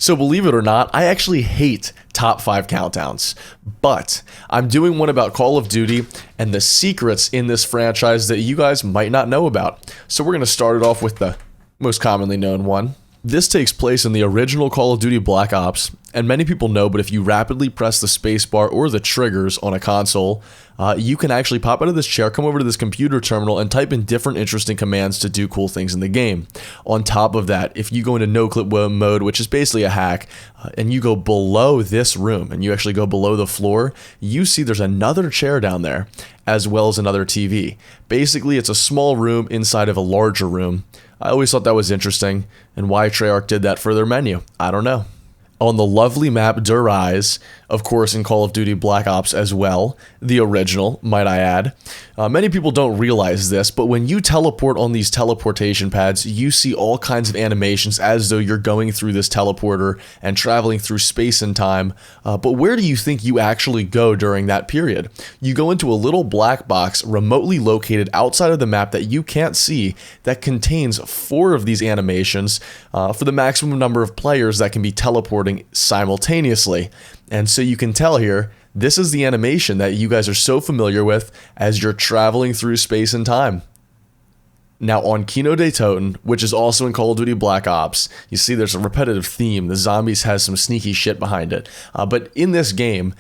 So believe it or not, I actually hate top 5 countdowns, but I'm doing one about Call of Duty and the secrets in this franchise that you guys might not know about. So we're going to start it off with the most commonly known one. This takes place in the original Call of Duty Black Ops, and many people know, but if you rapidly press the spacebar or the triggers on a console, you can actually pop out of this chair, come over to this computer terminal, and type in different interesting commands to do cool things in the game. On top of that, if you go into Noclip mode, which is basically a hack, and you go below this room, and you actually go below the floor, you see there's another chair down there, as well as another TV. Basically, it's a small room inside of a larger room. I always thought that was interesting, and why Treyarch did that for their menu, I don't know. On the lovely map Der Rise, of course in Call of Duty Black Ops as well, the original, might I add. Many people don't realize this, but when you teleport on these teleportation pads, you see all kinds of animations as though you're going through this teleporter and traveling through space and time. But where do you think you actually go during that period? You go into a little black box remotely located outside of the map that you can't see that contains 4 of these animations for the maximum number of players that can be teleporting simultaneously. And so you can tell here, this is the animation that you guys are so familiar with as you're traveling through space and time. Now on Kino Der Toten, which is also in Call of Duty Black Ops, you see there's a repetitive theme. The zombies has some sneaky shit behind it. But in this game,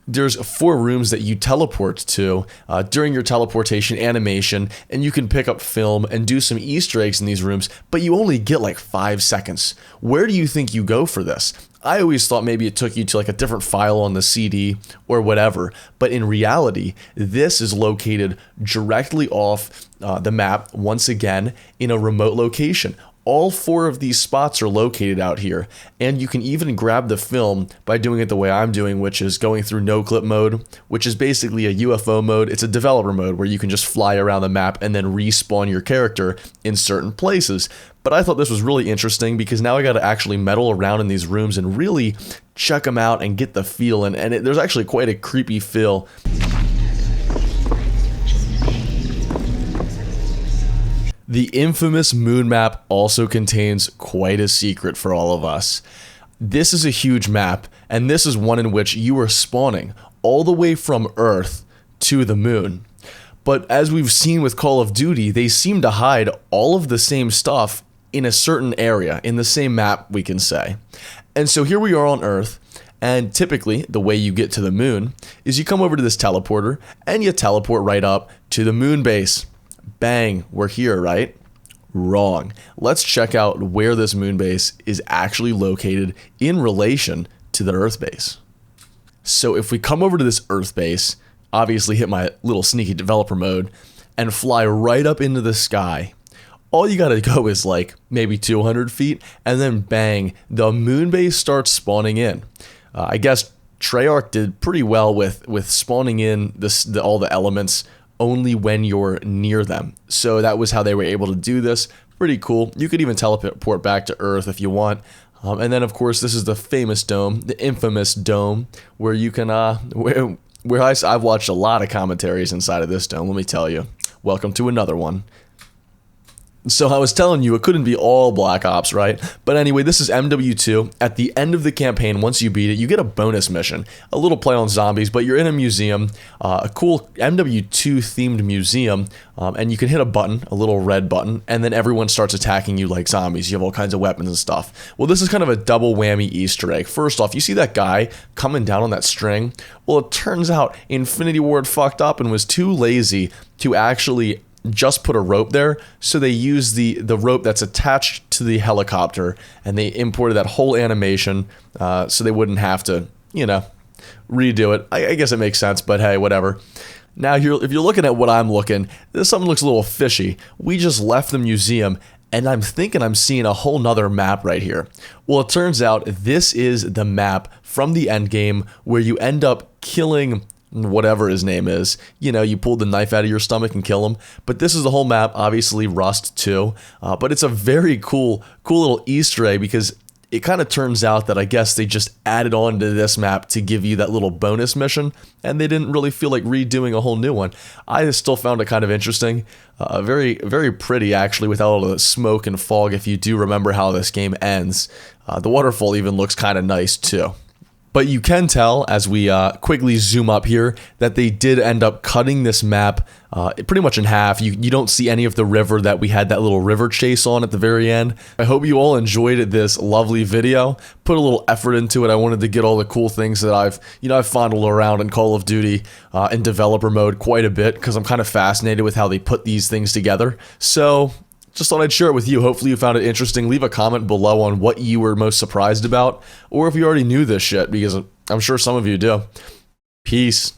there's 4 rooms that you teleport to during your teleportation animation, and you can pick up film and do some Easter eggs in these rooms, but you only get like 5 seconds. Where do you think you go for this? I always thought maybe it took you to like a different file on the CD or whatever, but in reality, this is located directly off the map, once again, in a remote location. All 4 of these spots are located out here, and you can even grab the film by doing it the way I'm doing, which is going through Noclip mode, which is basically a UFO mode. It's a developer mode where you can just fly around the map and then respawn your character in certain places. But I thought this was really interesting because now I got to actually meddle around in these rooms and really check them out and get the feel, and there's actually quite a creepy feel. The infamous moon map also contains quite a secret for all of us. This is a huge map, and this is one in which you are spawning all the way from Earth to the moon. But as we've seen with Call of Duty, they seem to hide all of the same stuff in a certain area, in the same map, we can say. And so here we are on Earth, and typically the way you get to the moon is you come over to this teleporter, and you teleport right up to the moon base. Bang, we're here, right? Wrong. Let's check out where this moon base is actually located in relation to the Earth base. So if we come over to this Earth base, obviously hit my little sneaky developer mode, and fly right up into the sky, all you gotta go is like maybe 200 feet, and then bang, the moon base starts spawning in. I guess Treyarch did pretty well with spawning in all the elements only when you're near them. So that was how they were able to do this. Pretty cool. You could even teleport back to Earth if you want. And then of course this is the famous dome, the infamous dome, where you can I've watched a lot of commentaries inside of this dome, let me tell you. Welcome to another one. So I was telling you, it couldn't be all Black Ops, right? But anyway, this is MW2. At the end of the campaign, once you beat it, you get a bonus mission. A little play on zombies, but you're in a museum, a cool MW2 themed museum, and you can hit a button, a little red button, and then everyone starts attacking you like zombies. You have all kinds of weapons and stuff. Well, this is kind of a double whammy Easter egg. First off, you see that guy coming down on that string? Well, it turns out Infinity Ward fucked up and was too lazy to actually just put a rope there, so they used the rope that's attached to the helicopter, and they imported that whole animation so they wouldn't have to, redo it. I guess it makes sense, but hey, whatever. Now, if you're looking at what I'm looking, something looks a little fishy. We just left the museum, and I'm thinking I'm seeing a whole nother map right here. Well, it turns out this is the map from the end game where you end up killing whatever his name is. You pull the knife out of your stomach and kill him. But this is the whole map, obviously Rust too. But it's a very cool little Easter egg because it kind of turns out that I guess they just added on to this map to give you that little bonus mission, and they didn't really feel like redoing a whole new one. I still found it kind of interesting. Very, very pretty, actually, with all of the smoke and fog, if you do remember how this game ends. The waterfall even looks kind of nice, too. But you can tell, as we quickly zoom up here, that they did end up cutting this map pretty much in half. You don't see any of the river that we had that little river chase on at the very end. I hope you all enjoyed this lovely video. Put a little effort into it. I wanted to get all the cool things that I've fondled around in Call of Duty in developer mode quite a bit, because I'm kind of fascinated with how they put these things together. So just thought I'd share it with you. Hopefully you found it interesting. Leave a comment below on what you were most surprised about, or if you already knew this shit, because I'm sure some of you do. Peace.